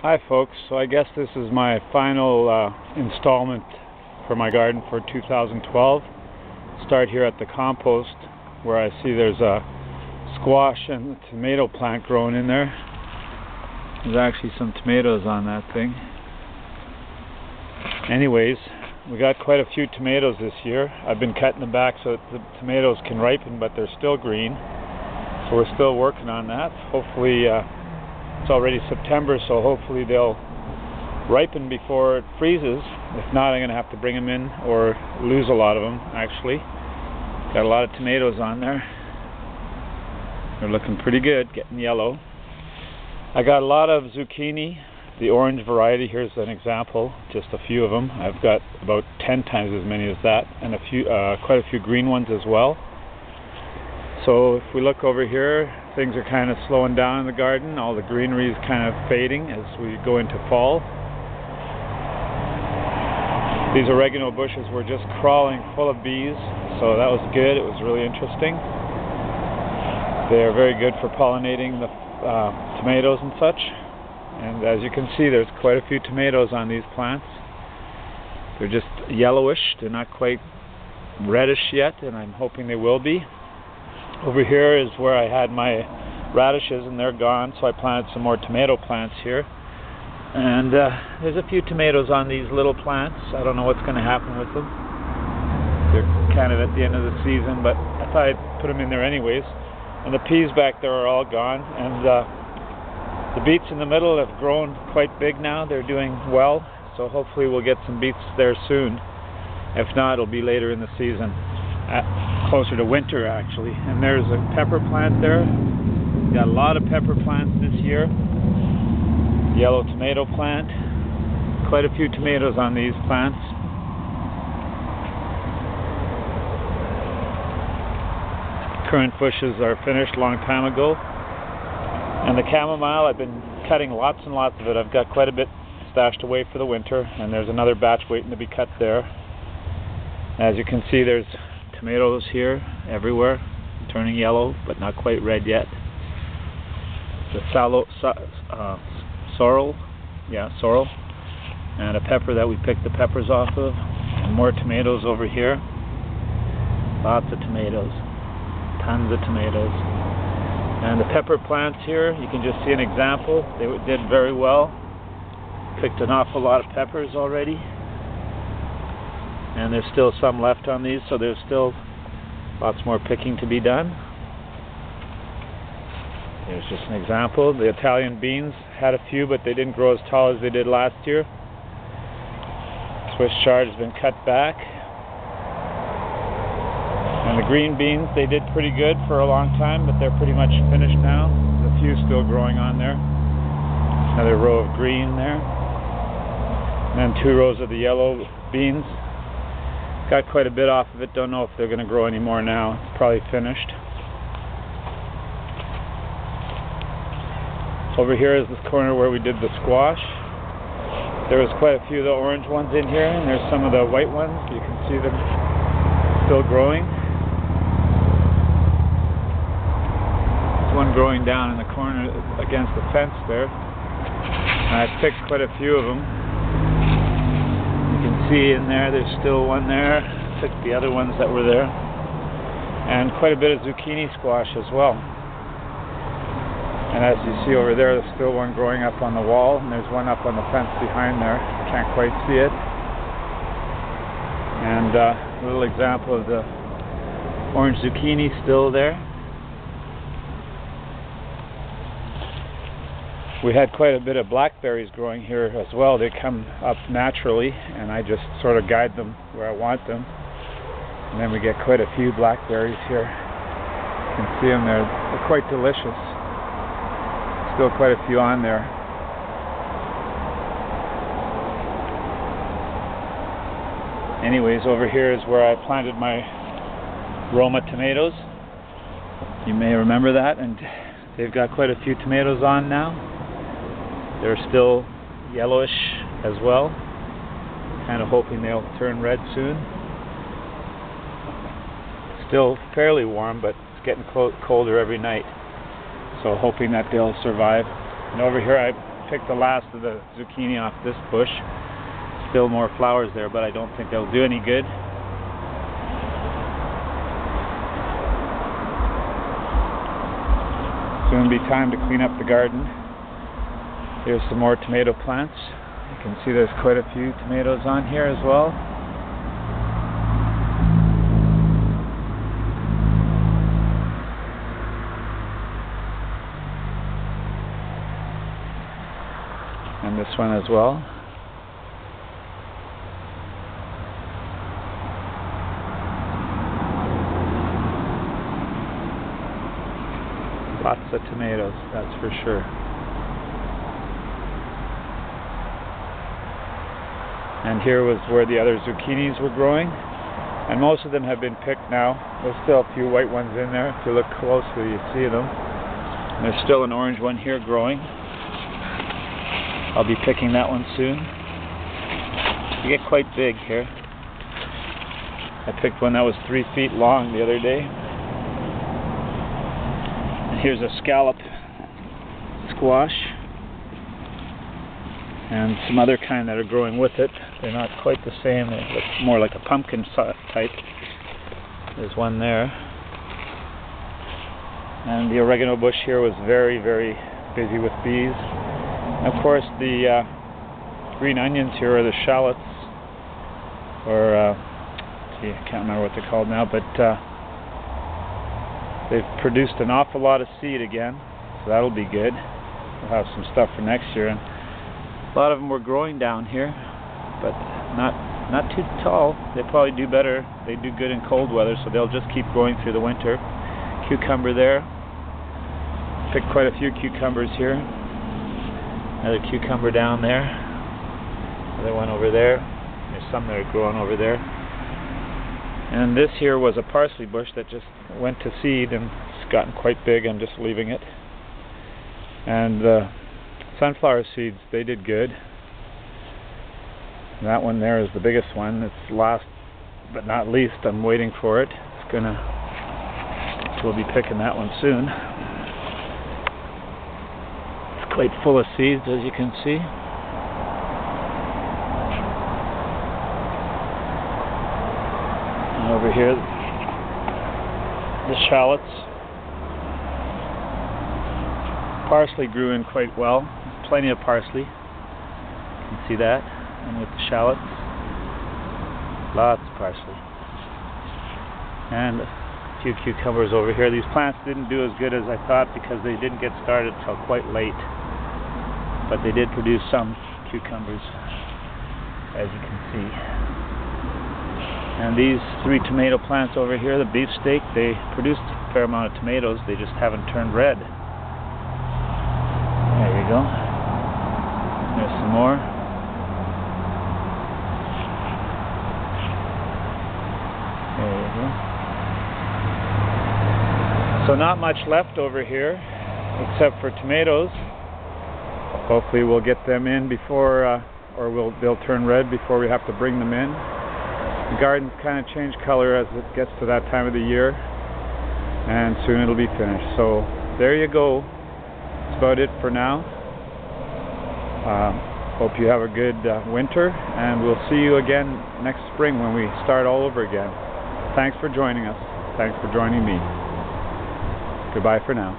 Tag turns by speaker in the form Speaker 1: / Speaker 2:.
Speaker 1: Hi folks, so I guess this is my final installment for my garden for 2012. Start here at the compost where I see there's a squash and a tomato plant growing in there. There's actually some tomatoes on that thing. Anyways, we got quite a few tomatoes this year. I've been cutting them back so that the tomatoes can ripen, but they're still green. So we're still working on that. Hopefully it's already September, so hopefully they'll ripen before it freezes. If not, I'm going to have to bring them in or lose a lot of them, actually. Got a lot of tomatoes on there. They're looking pretty good, getting yellow. I got a lot of zucchini, the orange variety. Here's an example, just a few of them. I've got about 10 times as many as that, and quite a few green ones as well. So if we look over here, things are kind of slowing down in the garden. All the greenery is kind of fading as we go into fall. These oregano bushes were just crawling full of bees, so that was good. It was really interesting. They're very good for pollinating the tomatoes and such. And as you can see, there's quite a few tomatoes on these plants. They're just yellowish. They're not quite reddish yet, and I'm hoping they will be. Over here is where I had my radishes, and they're gone, so I planted some more tomato plants here. And there's a few tomatoes on these little plants. I don't know what's going to happen with them. They're kind of at the end of the season, but I thought I'd put them in there anyways. And the peas back there are all gone, and the beets in the middle have grown quite big now. They're doing well, so hopefully we'll get some beets there soon. If not, it'll be later in the season. Closer to winter, actually. And there's a pepper plant there. Got a lot of pepper plants this year. Yellow tomato plant. Quite a few tomatoes on these plants. Currant bushes are finished a long time ago. And the chamomile, I've been cutting lots and lots of it. I've got quite a bit stashed away for the winter, and there's another batch waiting to be cut there. As you can see, there's tomatoes here, everywhere, turning yellow, but not quite red yet. The sorrel, and a pepper that we picked the peppers off of, and more tomatoes over here. Lots of tomatoes, tons of tomatoes. And the pepper plants here, you can just see an example. They did very well. Picked an awful lot of peppers already. And there's still some left on these, so there's still lots more picking to be done. Here's just an example. The Italian beans had a few, but they didn't grow as tall as they did last year. Swiss chard has been cut back. And the green beans, they did pretty good for a long time, but they're pretty much finished now. There's a few still growing on there. Another row of green there. And then 2 rows of the yellow beans. Got quite a bit off of it. Don't know if they're going to grow any more now. It's probably finished. Over here is this corner where we did the squash. There was quite a few of the orange ones in here, and there's some of the white ones. You can see them still growing. There's one growing down in the corner against the fence there. And I picked quite a few of them. You can see in there's still one there. Took the other ones that were there. And quite a bit of zucchini squash as well. And as you see over there, there's still one growing up on the wall, and there's one up on the fence behind there. Can't quite see it. And a little example of the orange zucchini still there. We had quite a bit of blackberries growing here as well. They come up naturally, and I just sort of guide them where I want them. And then we get quite a few blackberries here. You can see them there. They're quite delicious. Still quite a few on there. Anyways, over here is where I planted my Roma tomatoes. You may remember that, and they've got quite a few tomatoes on now. They're still yellowish as well. Kind of hoping they'll turn red soon. Still fairly warm, but it's getting colder every night. So hoping that they'll survive. And over here I picked the last of the zucchini off this bush. Still more flowers there, but I don't think they'll do any good. Soon be time to clean up the garden. Here's some more tomato plants. You can see there's quite a few tomatoes on here as well. And this one as well. Lots of tomatoes, that's for sure. And here was where the other zucchinis were growing. And most of them have been picked now. There's still a few white ones in there. If you look closely, you see them. And there's still an orange one here growing. I'll be picking that one soon. They get quite big here. I picked one that was 3 feet long the other day. And here's a scallop squash. And some other kind that are growing with it. They're not quite the same. They look more like a pumpkin type. There's one there. And the oregano bush here was very, very busy with bees. And of course, the green onions here are the shallots, or gee, I can't remember what they're called now, but they've produced an awful lot of seed again, so that'll be good. We'll have some stuff for next year. And a lot of them were growing down here, but not too tall. They probably do better. They do good in cold weather, so they'll just keep growing through the winter. Cucumber there. Picked quite a few cucumbers here. Another cucumber down there. Another one over there. There's some that are growing over there. And this here was a parsley bush that just went to seed and it's gotten quite big. I'm just leaving it. And the sunflower seeds, they did good. And that one there is the biggest one. It's last but not least. I'm waiting for it. We'll be picking that one soon. It's quite full of seeds, as you can see. And over here, the shallots. Parsley grew in quite well. There's plenty of parsley. You can see that. And with the shallots, lots of parsley. And a few cucumbers over here. These plants didn't do as good as I thought because they didn't get started till quite late. But they did produce some cucumbers, as you can see. And these 3 tomato plants over here, the beefsteak, they produced a fair amount of tomatoes. They just haven't turned red. There you go. There's some more. There you go. So not much left over here, except for tomatoes. Hopefully we'll get them in before, they'll turn red before we have to bring them in. The gardens kind of change color as it gets to that time of the year, and soon it'll be finished. So there you go. That's about it for now. Hope you have a good winter, and we'll see you again next spring when we start all over again. Thanks for joining us. Thanks for joining me. Goodbye for now.